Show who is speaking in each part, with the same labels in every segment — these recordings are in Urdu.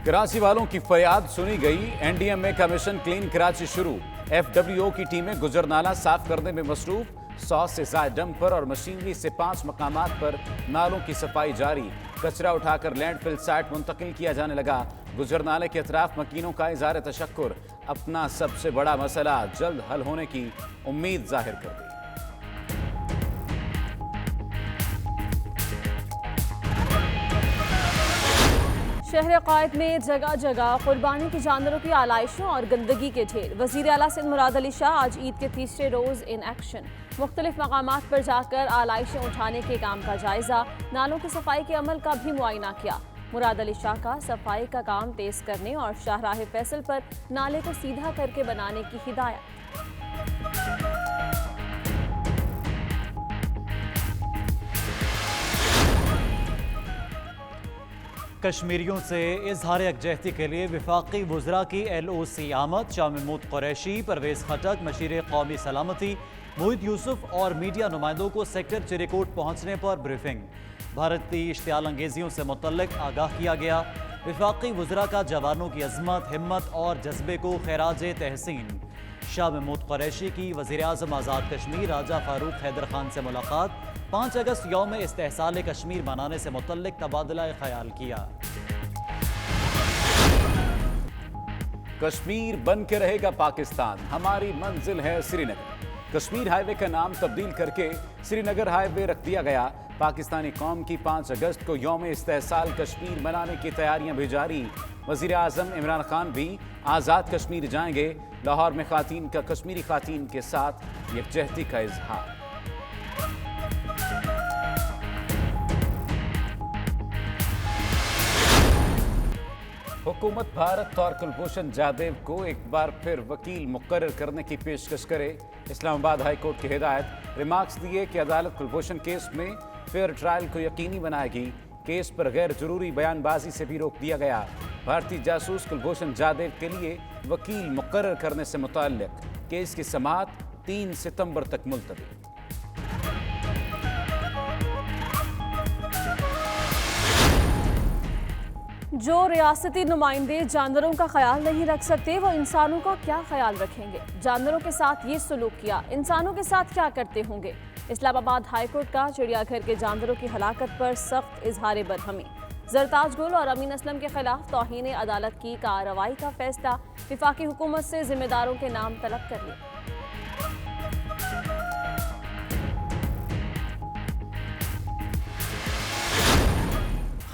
Speaker 1: کراچی والوں کی فریاد سنی گئی، این ڈی ایم اے کا مشن کلین کراچی شروع، ایف ڈبلیو او کی ٹیمیں گجر نالہ صاف کرنے میں مصروف، 100 سے زائد ڈمپر اور مشینری سے 5 مقامات پر نالوں کی صفائی جاری، کچرا اٹھا کر لینڈ فل سائٹ منتقل کیا جانے لگا، گجر نالے کے اطراف مکینوں کا اظہار تشکر، اپنا سب سے بڑا مسئلہ جلد حل ہونے کی امید ظاہر کر دی۔
Speaker 2: شہر قائد میں جگہ جگہ قربانی کی جانوروں کی آلائشوں اور گندگی کے ڈھیر، وزیر اعلیٰ سندھ مراد علی شاہ آج عید کے تیسرے روز ان ایکشن، مختلف مقامات پر جا کر آلائشیں اٹھانے کے کام کا جائزہ، نالوں کی صفائی کے عمل کا بھی معائنہ کیا۔ مراد علی شاہ کا صفائی کا کام تیز کرنے اور شاہراہ فیصل پر نالے کو سیدھا کر کے بنانے کی ہدایت۔
Speaker 3: کشمیریوں سے اظہار یکجہتی کے لیے وفاقی وزراء کی ایل او سی آمد، شاہ محمود قریشی، پرویز خٹک، مشیر قومی سلامتی موحد یوسف اور میڈیا نمائندوں کو سیکٹر چریکوٹ پہنچنے پر بریفنگ، بھارتی اشتعال انگیزیوں سے متعلق آگاہ کیا گیا، وفاقی وزراء کا جوانوں کی عظمت، ہمت اور جذبے کو خراج تحسین، شاہ محمود قریشی کی وزیر اعظم آزاد کشمیر راجہ فاروق حیدر خان سے ملاقات، 5 اگست یوم استحصال کشمیر منانے سے متعلق تبادلہ خیال کیا۔
Speaker 1: کشمیر بن کے رہے گا پاکستان، ہماری منزل ہے سری نگر، کشمیر ہائی وے کا نام تبدیل کر کے سری نگر ہائی وے رکھ دیا گیا۔ پاکستانی قوم کی 5 اگست کو یوم استحصال کشمیر منانے کی تیاریاں بھی جاری، وزیر اعظم عمران خان بھی آزاد کشمیر جائیں گے، لاہور میں خواتین کا کشمیری خواتین کے ساتھ یکجہتی کا اظہار۔ حکومت بھارت اور کلبھوشن جادیو کو ایک بار پھر وکیل مقرر کرنے کی پیشکش کرے، اسلام آباد ہائی کورٹ کی ہدایت، ریمارکس دیے کہ عدالت کلبھوشن کیس میں فیئر ٹرائل کو یقینی بنائے گی، کیس پر غیر ضروری بیان بازی سے بھی روک دیا گیا، بھارتی جاسوس کلبھوشن جادیو کے لیے وکیل مقرر کرنے سے متعلق کیس کی سماعت 3 ستمبر تک ملتوی۔
Speaker 2: جو ریاستی نمائندے جانوروں کا خیال نہیں رکھ سکتے وہ انسانوں کا کیا خیال رکھیں گے؟ جانوروں کے ساتھ یہ سلوک کیا، انسانوں کے ساتھ کیا کرتے ہوں گے؟ اسلام آباد ہائی کورٹ کا چڑیا گھر کے جانوروں کی ہلاکت پر سخت اظہار برہمی، زرتاج گل اور امین اسلم کے خلاف توہین عدالت کی کارروائی کا فیصلہ، وفاقی حکومت سے ذمہ داروں کے نام طلب کر لیے۔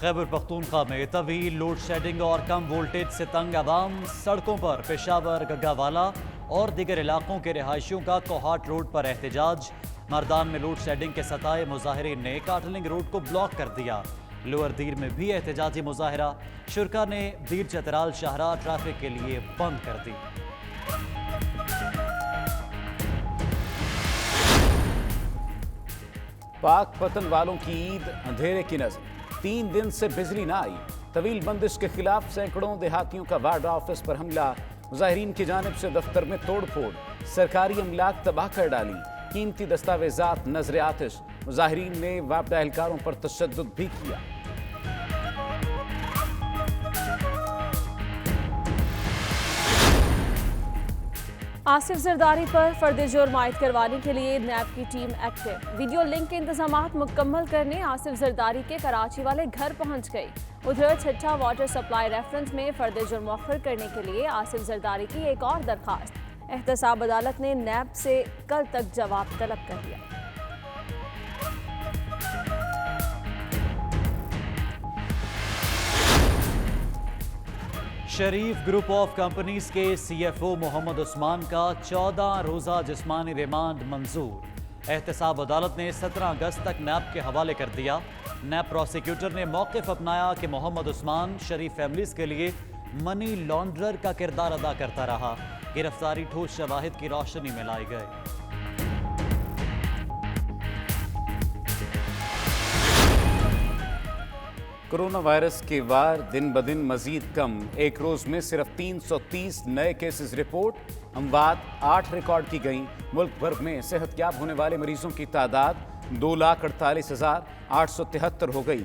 Speaker 3: خیبر پختونخوا میں طویل لوڈ شیڈنگ اور کم وولٹیج سے تنگ عوام، سڑکوں پر پشاور، گگاوالا اور دیگر علاقوں کے رہائشیوں کا کوہاٹ روڈ پر احتجاج، مردان میں لوڈ شیڈنگ کے ستائے مظاہرین نے کاٹلنگ روڈ کو بلاک کر دیا، لوور دیر میں بھی احتجاجی مظاہرہ، شرکا نے دیر چترال شاہراہ ٹریفک کے لیے بند کر دی۔
Speaker 1: پاک پتن والوں کی عید اندھیرے کی نظر، 3 دن سے بجلی نہ آئی، طویل بندش کے خلاف سینکڑوں دیہاتیوں کا وارڈ آفس پر حملہ، مظاہرین کی جانب سے دفتر میں توڑ پھوڑ، سرکاری املاک تباہ کر ڈالی، قیمتی دستاویزات نظر آتش، مظاہرین نے وابڈہ اہلکاروں پر تشدد بھی کیا۔
Speaker 2: آصف زرداری پر فرد جرم عائد کروانے کے لیے نیب کی ٹیم ایکٹیو، ویڈیو لنک کے انتظامات مکمل کرنے آصف زرداری کے کراچی والے گھر پہنچ گئی۔ ادھر چھٹا واٹر سپلائی ریفرنس میں فرد جرم مؤخر کرنے کے لیے آصف زرداری کی ایک اور درخواست، احتساب عدالت نے نیب سے کل تک جواب طلب کر لیا۔
Speaker 3: شریف گروپ آف کمپنیز کے C F O Muhammad Usman کا 14 روزہ جسمانی ریمانڈ منظور، احتساب عدالت نے 17 اگست تک نیب کے حوالے کر دیا۔ نیب پروسیکیوٹر نے موقف اپنایا کہ محمد عثمان شریف فیملیز کے لیے منی لانڈرر کا کردار ادا کرتا رہا، گرفتاری ٹھوس شواہد کی روشنی میں لائی گئی۔
Speaker 1: کرونا وائرس کے وار دن بدن مزید کم، ایک روز میں صرف 330 نئے کیسز رپورٹ، اموات 8 ریکارڈ کی گئیں۔ ملک بھر میں صحت یاب ہونے والے مریضوں کی تعداد 2,48,873 ہو گئی۔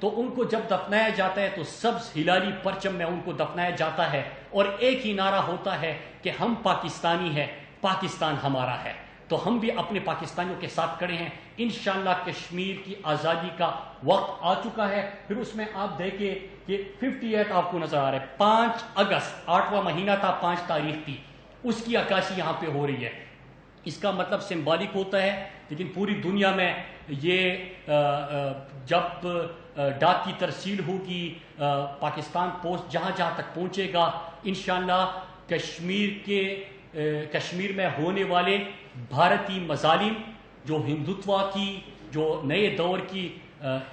Speaker 4: تو ان کو جب دفنایا جاتا ہے تو سبز ہلالی پرچم میں ان کو دفنایا جاتا ہے اور ایک ہی نعرہ ہوتا ہے کہ ہم پاکستانی ہیں، پاکستان ہمارا ہے. تو ہم بھی اپنے پاکستانیوں کے ساتھ کھڑے ہیں. انشاءاللہ کشمیر کی آزادی کا وقت آ چکا ہے. پھر اس میں آپ دیکھیں کہ 58 آپ کو نظر آ رہا ہے. 5 اگست 8واں مہینہ تھا، 5 تاریخ تھی، اس کی عکاسی یہاں پہ ہو رہی ہے. اس کا مطلب سمبولک ہوتا ہے، لیکن پوری دنیا میں یہ جب ڈاک کی ترسیل ہوگی، پاکستان پوسٹ جہاں جہاں تک پہنچے گا، انشاءاللہ کشمیر میں ہونے والے بھارتی مظالم، جو ہندوتوا کی، جو نئے دور کی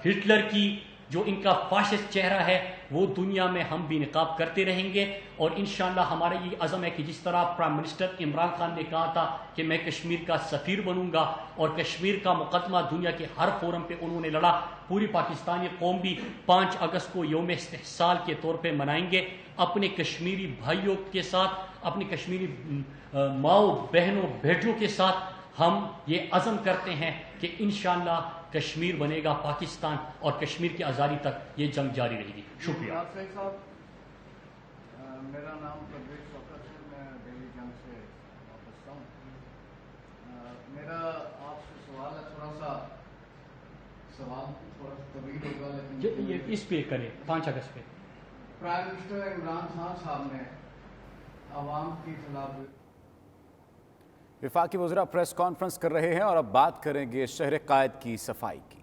Speaker 4: ہٹلر کی، جو ان کا فاشسٹ چہرہ ہے، وہ دنیا میں ہم بھی نقاب کرتے رہیں گے. اور انشاءاللہ ہمارا یہ عزم ہے کہ جس طرح پرائم منسٹر عمران خان نے کہا تھا کہ میں کشمیر کا سفیر بنوں گا، اور کشمیر کا مقدمہ دنیا کے ہر فورم پہ انہوں نے لڑا، پوری پاکستانی قوم بھی 5 اگست کو یوم استحصال کے طور پہ منائیں گے. اپنے کشمیری بھائیوں کے ساتھ، اپنی کشمیری ماؤں بہنوں بیٹوں کے ساتھ ہم یہ عزم کرتے ہیں کہ انشاءاللہ کشمیر بنے گا پاکستان، اور کشمیر کی آزادی تک یہ جنگ جاری رہے گی. شکریہ.
Speaker 5: میرا نام پرویز شوکت ہے، میں دہلی جنگ سے واپس ہوں. میرا آپ سے سوال ہے، سوال تھوڑا طویل ہوگا لیکن
Speaker 4: یہ اس پہ کریں. 5 اگست پہ
Speaker 5: پرائم منسٹر عمران خان صاحب نے عوام کی خلاف
Speaker 1: وفاقی وزراء پریس کانفرنس کر رہے ہیں اور اب بات کریں گے شہر قائد کی صفائی کی.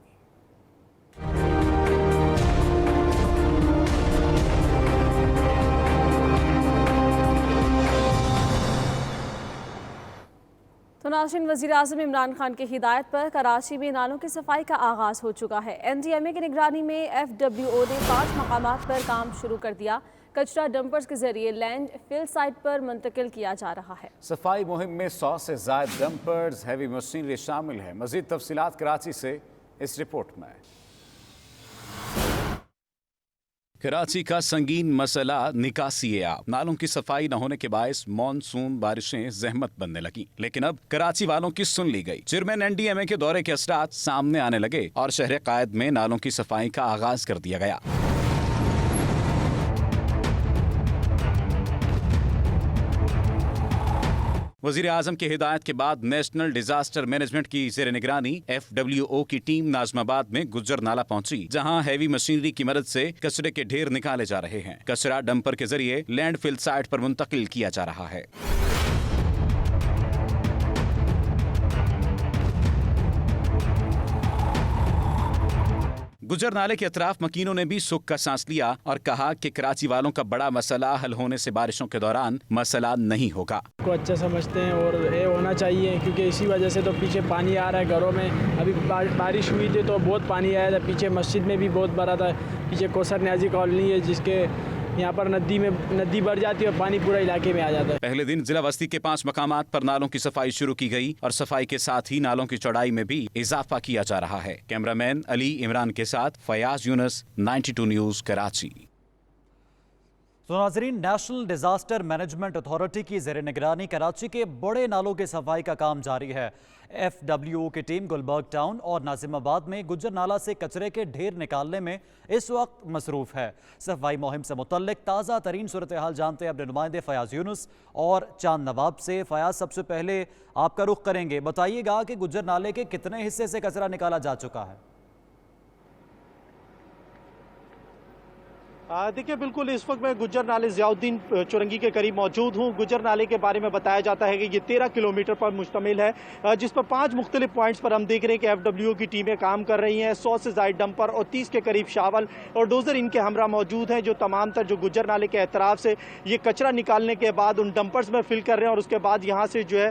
Speaker 2: تو ناظرین، وزیر اعظم عمران خان کی ہدایت پر کراچی میں نالوں کی صفائی کا آغاز ہو چکا ہے. NDMA کی نگرانی میں FWO نے 5 مقامات پر کام شروع کر دیا. کچرا ڈمپرز کے ذریعے لینڈ فل سائٹ پر منتقل کیا جا رہا ہے.
Speaker 1: صفائی مہم میں 100 سے زائد ڈمپرز، ہیوی مشینری شامل ہیں. مزید تفصیلات کراچی سے اس رپورٹ میں. کراچی کا سنگین مسئلہ نکاسی آب. نالوں کی صفائی نہ ہونے کے باعث مانسون بارشیں زحمت بننے لگیں، لیکن اب کراچی والوں کی سن لی گئی. چیئرمین NDMA کے دورے کے اثرات سامنے آنے لگے اور شہر قائد میں نالوں کی صفائی کا آغاز کر دیا گیا. وزیر اعظم کی ہدایت کے بعد نیشنل ڈیزاسٹر مینجمنٹ کی زیر نگرانی FWO کی ٹیم ناظم آباد میں گجر نالہ پہنچی، جہاں ہیوی مشینری کی مدد سے کچرے کے ڈھیر نکالے جا رہے ہیں. کچرا ڈمپر کے ذریعے لینڈ فل سائٹ پر منتقل کیا جا رہا ہے. گجر نالے کے اطراف مکینوں نے بھی سکھ کا سانس لیا اور کہا کہ کراچی والوں کا بڑا مسئلہ حل ہونے سے بارشوں کے دوران مسئلہ نہیں ہوگا.
Speaker 6: کو اچھا سمجھتے ہیں اور یہ ہونا چاہیے، کیونکہ اسی وجہ سے تو پیچھے پانی آ رہا ہے گھروں میں. ابھی بارش ہوئی تھی تو بہت پانی آیا تھا، پیچھے مسجد میں بھی بہت بھرا تھا. پیچھے کوثر نیازی کالونی ہے جس کے یہاں پر ندی بڑھ جاتی ہے اور پانی پورا علاقے میں آ جاتا ہے.
Speaker 1: پہلے دن ضلع وسطی کے 5 مقامات پر نالوں کی صفائی شروع کی گئی اور صفائی کے ساتھ ہی نالوں کی چوڑائی میں بھی اضافہ کیا جا رہا ہے. کیمرامین علی عمران کے ساتھ فیاض یونس، 92 نیوز کراچی.
Speaker 3: تو ناظرین، نیشنل ڈیزاسٹر مینجمنٹ اتھارٹی کی زیر نگرانی کراچی کے بڑے نالوں کی صفائی کا کام جاری ہے. FWO کی ٹیم گلبرگ ٹاؤن اور ناظم آباد میں گجر نالہ سے کچرے کے ڈھیر نکالنے میں اس وقت مصروف ہے. صفائی مہم سے متعلق تازہ ترین صورتحال جانتے ہیں اپنے نمائندے فیاض یونس اور چاند نواب سے. فیاض، سب سے پہلے آپ کا رخ کریں گے، بتائیے گا کہ گجر نالے کے کتنے حصے سے کچرا نکالا جا چکا ہے؟
Speaker 7: دیکھیں، بالکل اس وقت میں گجر نالے ضیاء الدین چورنگی کے قریب موجود ہوں. گجر نالے کے بارے میں بتایا جاتا ہے کہ یہ 13 کلومیٹر پر مشتمل ہے، جس پر 5 مختلف پوائنٹس پر ہم دیکھ رہے ہیں کہ FWO کی ٹیمیں کام کر رہی ہیں. 100 سے زائد ڈمپر اور 30 کے قریب شاول اور ڈوزر ان کے ہمراہ موجود ہیں، جو تمام تر جو گجر نالے کے اطراف سے یہ کچرا نکالنے کے بعد ان ڈمپرز میں فل کر رہے ہیں اور اس کے بعد یہاں سے جو ہے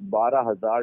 Speaker 8: 12,000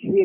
Speaker 8: 6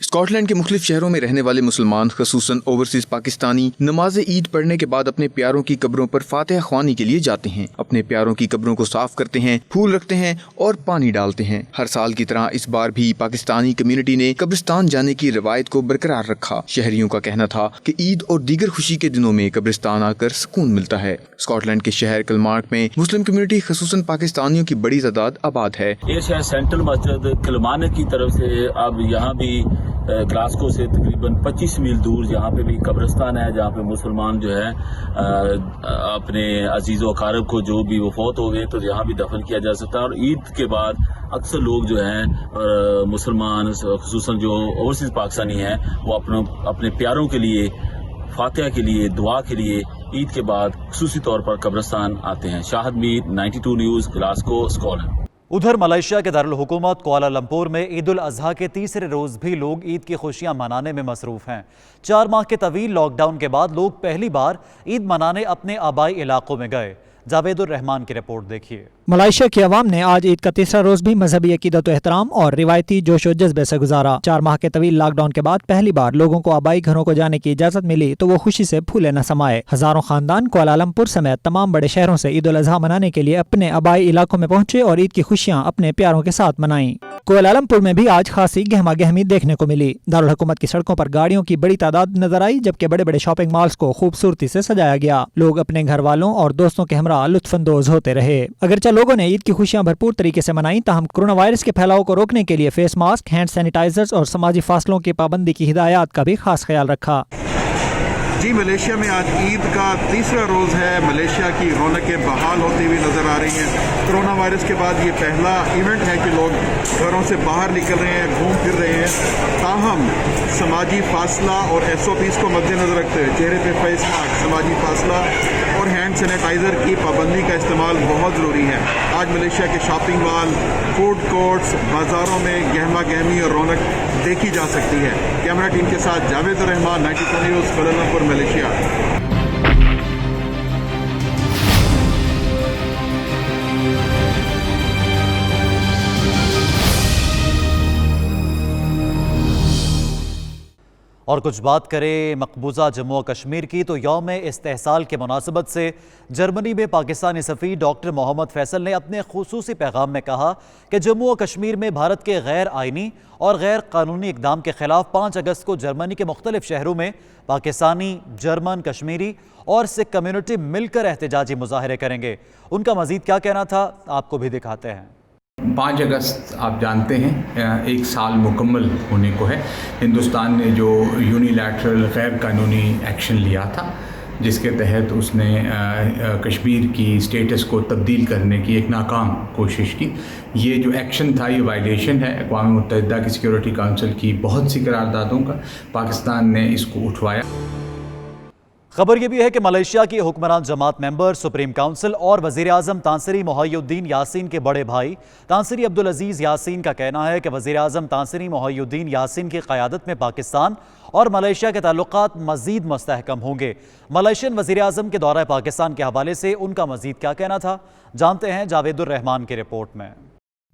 Speaker 9: اسکاٹ لینڈ کے مختلف شہروں میں رہنے والے مسلمان خصوصاً اوورسیز پاکستانی نماز عید پڑھنے کے بعد اپنے پیاروں کی قبروں پر فاتحہ خوانی کے لیے جاتے ہیں. اپنے پیاروں کی قبروں کو صاف کرتے ہیں, پھول رکھتے ہیں اور پانی ڈالتے ہیں. ہر سال کی طرح اس بار بھی پاکستانی کمیونٹی نے قبرستان جانے کی روایت کو برقرار رکھا. شہریوں کا کہنا تھا کہ عید اور دیگر خوشی کے دنوں میں قبرستان آ کر سکون ملتا ہے. اسکاٹ لینڈ کے شہر کلمارک میں مسلم کمیونٹی خصوصاً پاکستانیوں کی بڑی تعداد آباد ہے.
Speaker 10: یہ شہر سینٹرل مسجد کلمارک کی طرف سے اب یہاں بھی گلاسکو سے تقریباً 25 میل دور یہاں پہ بھی قبرستان ہے جہاں پہ مسلمان جو ہے اپنے عزیز و اقارب کو جو بھی وہ فوت ہو گئے تو یہاں بھی دفن کیا جا سکتا ہے. اور عید کے بعد اکثر لوگ جو ہیں مسلمان خصوصاً جو اوورسیز پاکستانی ہیں وہ اپنے پیاروں کے لیے فاتحہ کے لیے دعا کے لیے عید کے بعد خصوصی طور پر قبرستان آتے ہیں. شاہد میر 92 نیوز گلاسکو اسکاٹ.
Speaker 3: ادھر ملائیشیا کے دارالحکومت کوالالمپور میں عید الاضحیٰ کے تیسرے روز بھی لوگ عید کی خوشیاں منانے میں مصروف ہیں. 4 ماہ کے طویل لاک ڈاؤن کے بعد لوگ پہلی بار عید منانے اپنے آبائی علاقوں میں گئے. جاوید الرحمان کی رپورٹ دیکھیے.
Speaker 11: ملائیشیا کی عوام نے آج عید کا تیسرا روز بھی مذہبی عقیدت و احترام اور روایتی جوش و جذبے سے گزارا. 4 ماہ کے طویل لاک ڈاؤن کے بعد پہلی بار لوگوں کو آبائی گھروں کو جانے کی اجازت ملی تو وہ خوشی سے پھولے نہ سمائے. ہزاروں خاندان کوالالمپور سمیت تمام بڑے شہروں سے عید الاضحیٰ منانے کے لیے اپنے آبائی علاقوں میں پہنچے اور عید کی خوشیاں اپنے پیاروں کے ساتھ منائیں. کوالالمپور میں بھی آج خاصی گہما گہمی دیکھنے کو ملی. دارالحکومت کی سڑکوں پر گاڑیوں کی بڑی تعداد نظر آئی جبکہ بڑے بڑے شاپنگ مالز کو خوبصورتی سے سجایا گیا. لوگ اپنے گھر والوں اور دوستوں کے ہمراہ لطف اندوز ہوتے رہے. اگرچہ لوگوں نے عید کی خوشیاں بھرپور طریقے سے منائیں تاہم کورونا وائرس کے پھیلاؤ کو روکنے کے لیے فیس ماسک، ہینڈ سینیٹائزرز اور سماجی فاصلوں کی پابندی کی ہدایات کا بھی خاص خیال رکھا.
Speaker 12: جی ملیشیا میں آج عید کا تیسرا روز ہے. ملیشیا کی رونقیں بحال ہوتی ہوئی نظر آ رہی ہیں. کرونا وائرس کے بعد یہ پہلا ایونٹ ہے کہ لوگ گھروں سے باہر نکل رہے ہیں، گھوم پھر رہے ہیں. تاہم سماجی فاصلہ اور SOPs کو مد نظر رکھتے ہوئے چہرے پہ فیس ماسک، سماجی فاصلہ اور ہینڈ سینیٹائزر کی پابندی کا استعمال بہت ضروری ہے. آج ملیشیا کے شاپنگ مال، فوڈ کورٹس، بازاروں میں گہما گہمی اور رونق دیکھی جا سکتی ہے. کیمرہ ٹیم کے ساتھ جاوید الرحمان، 92 نیوز، کوالالمپور، ملیشیا.
Speaker 3: اور کچھ بات کریں مقبوضہ جموں و کشمیر کی تو یوم استحصال کے مناسبت سے جرمنی میں پاکستانی سفیر ڈاکٹر محمد فیصل نے اپنے خصوصی پیغام میں کہا کہ جموں و کشمیر میں بھارت کے غیر آئینی اور غیر قانونی اقدام کے خلاف 5 اگست کو جرمنی کے مختلف شہروں میں پاکستانی، جرمن، کشمیری اور سکھ کمیونٹی مل کر احتجاجی مظاہرے کریں گے. ان کا مزید کیا کہنا تھا آپ کو بھی دکھاتے ہیں.
Speaker 13: 5 اگست آپ جانتے ہیں 1 سال مکمل ہونے کو ہے. ہندوستان نے جو یونیلیٹرل غیر قانونی ایکشن لیا تھا جس کے تحت اس نے کشمیر کی اسٹیٹس کو تبدیل کرنے کی ایک ناکام کوشش کی. یہ جو ایکشن تھا یہ وائلیشن ہے اقوام متحدہ کی سیکیورٹی کونسل کی بہت سی قراردادوں کا. پاکستان نے اس کو اٹھوایا.
Speaker 3: خبر یہ بھی ہے کہ ملائیشیا کی حکمران جماعت ممبر، سپریم کونسل اور وزیر اعظم تانسری محی الدین یاسین کے بڑے بھائی تانسری عبدالعزیز یاسین کا کہنا ہے کہ وزیر اعظم تانسری محی الدین یاسین کی قیادت میں پاکستان اور ملائیشیا کے تعلقات مزید مستحکم ہوں گے. ملائیشین وزیر اعظم کے دورہ پاکستان کے حوالے سے ان کا مزید کیا کہنا تھا جانتے ہیں جاوید الرحمان کی رپورٹ میں.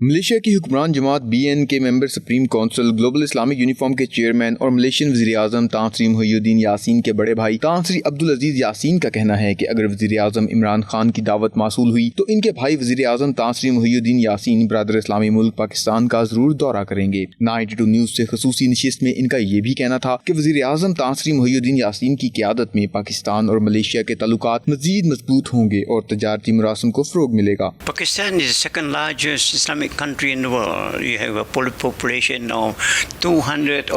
Speaker 9: ملیشیا کی حکمران جماعت BN کے member, supreme council, global Islamic uniform کے چیئرمین اور ملیشین وزیر اعظم تانسری محی الدین یاسین کے بڑے بھائی تانسری عبدالعزیز یاسین کا کہنا ہے کہ اگر وزیر اعظم عمران خان کی دعوت موصول ہوئی تو ان کے بھائی وزیر اعظم تانسری محی الدین یاسین برادر اسلامی ملک پاکستان کا ضرور دورہ کریں گے. 92 نیوز سے خصوصی نشست میں ان کا یہ بھی کہنا تھا کہ وزیر اعظم تانسری محی الدین یاسین کی قیادت میں پاکستان اور ملیشیا کے تعلقات مزید مضبوط ہوں گے اور تجارتی مراسم کو فروغ ملے گا.
Speaker 14: Pakistan is the second largest Islamic country in the world. You have a population of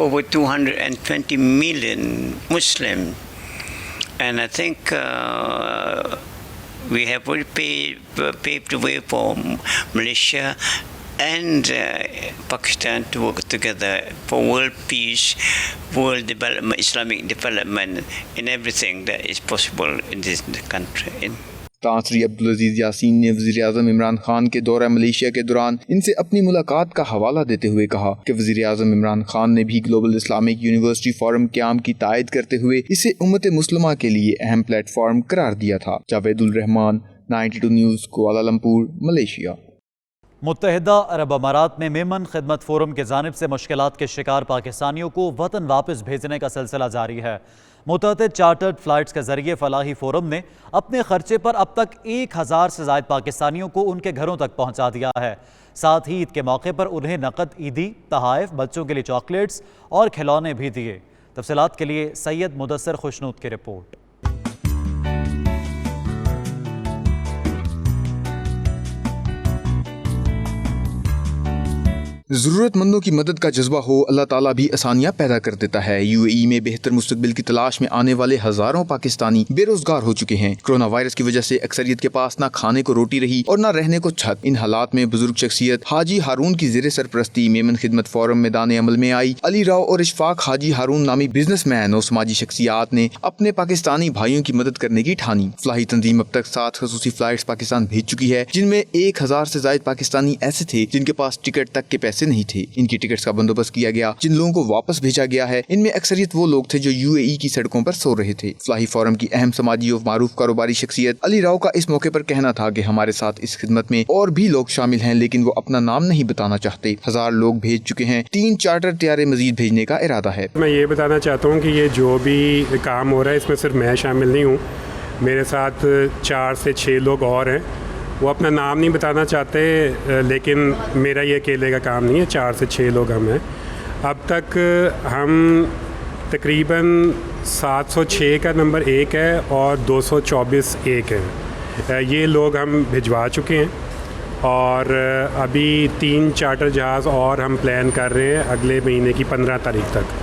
Speaker 14: over 220 million Muslim, and I think we have already paved the way for Malaysia and Pakistan to work together for world peace, world development, Islamic development, in everything that is possible in this country.
Speaker 9: تانسری Abdul Aziz Yasin نے وزیر اعظم عمران خان کے دورہ ملیشیا کے دوران ان سے اپنی ملاقات کا حوالہ دیتے ہوئے کہا کہ وزیر اعظم عمران خان نے بھی گلوبل اسلامک یونیورسٹی فورم قیام کی تائید کرتے ہوئے اسے امت مسلمہ کے لیے اہم پلیٹ فارم قرار دیا تھا. جاوید الرحمان، 92 نیوز، کوالالمپور، ملیشیا.
Speaker 3: متحدہ عرب امارات میں میمن خدمت فورم کی جانب سے مشکلات کے شکار پاکستانیوں کو وطن واپس بھیجنے کا سلسلہ جاری ہے۔ متعدد چارٹرڈ فلائٹس کے ذریعے فلاحی فورم نے اپنے خرچے پر اب تک 1000 سے زائد پاکستانیوں کو ان کے گھروں تک پہنچا دیا ہے۔ ساتھ ہی عید کے موقع پر انہیں نقد عیدی تحائف، بچوں کے لیے چاکلیٹس اور کھلونے بھی دیے۔ تفصیلات کے لیے سید مدثر خوشنود کی رپورٹ۔
Speaker 9: ضرورت مندوں کی مدد کا جذبہ ہو، اللہ تعالیٰ بھی آسانیاں پیدا کر دیتا ہے۔ یو اے ای میں بہتر مستقبل کی تلاش میں آنے والے ہزاروں پاکستانی بے روزگار ہو چکے ہیں۔ کرونا وائرس کی وجہ سے اکثریت کے پاس نہ کھانے کو روٹی رہی اور نہ رہنے کو چھت۔ ان حالات میں بزرگ شخصیت حاجی ہارون کی زیر سرپرستی میمن خدمت فورم میدان عمل میں آئی۔ علی راؤ اور اشفاق حاجی ہارون نامی بزنس مین اور سماجی شخصیات نے اپنے پاکستانی بھائیوں کی مدد کرنے کی ٹھانی۔ فلاحی تنظیم اب تک 7 خصوصی فلائٹس پاکستان بھیج چکی ہے، جن میں 1000 سے زائد پاکستانی ایسے تھے جن کے پاس ٹکٹ تک کے پیسے نہیں تھے۔ ان کی ٹکٹس کا بندوبست کیا گیا۔ جن لوگوں کو واپس بھیجا گیا ہے ان میں اکثریت وہ لوگ تھے جو یو اے ای کی سڑکوں پر سو رہے تھے۔ فلاحی فورم کی اہم سماجی اور معروف کاروباری شخصیت علی راؤ کا اس موقع پر کہنا تھا کہ ہمارے ساتھ اس خدمت میں اور بھی لوگ شامل ہیں، لیکن وہ اپنا نام نہیں بتانا چاہتے۔ 1000 لوگ بھیج چکے ہیں، 3 چارٹر طیارے مزید بھیجنے کا ارادہ ہے۔
Speaker 15: میں یہ بتانا چاہتا ہوں کہ یہ جو بھی کام ہو رہا ہے اس میں صرف میں شامل نہیں ہوں، میرے ساتھ 4 سے 6 لوگ اور ہیں۔ وہ اپنا نام نہیں بتانا چاہتے، لیکن میرا یہ اکیلے کا کام نہیں ہے، 4 سے 6 لوگ ہم ہیں۔ اب تک ہم تقریباً 706 کا نمبر 1 ہے اور 224 1 ہے، یہ لوگ ہم بھجوا چکے ہیں، اور ابھی 3 چارٹر جہاز اور ہم پلان کر رہے ہیں اگلے مہینے کی 15 تاریخ تک۔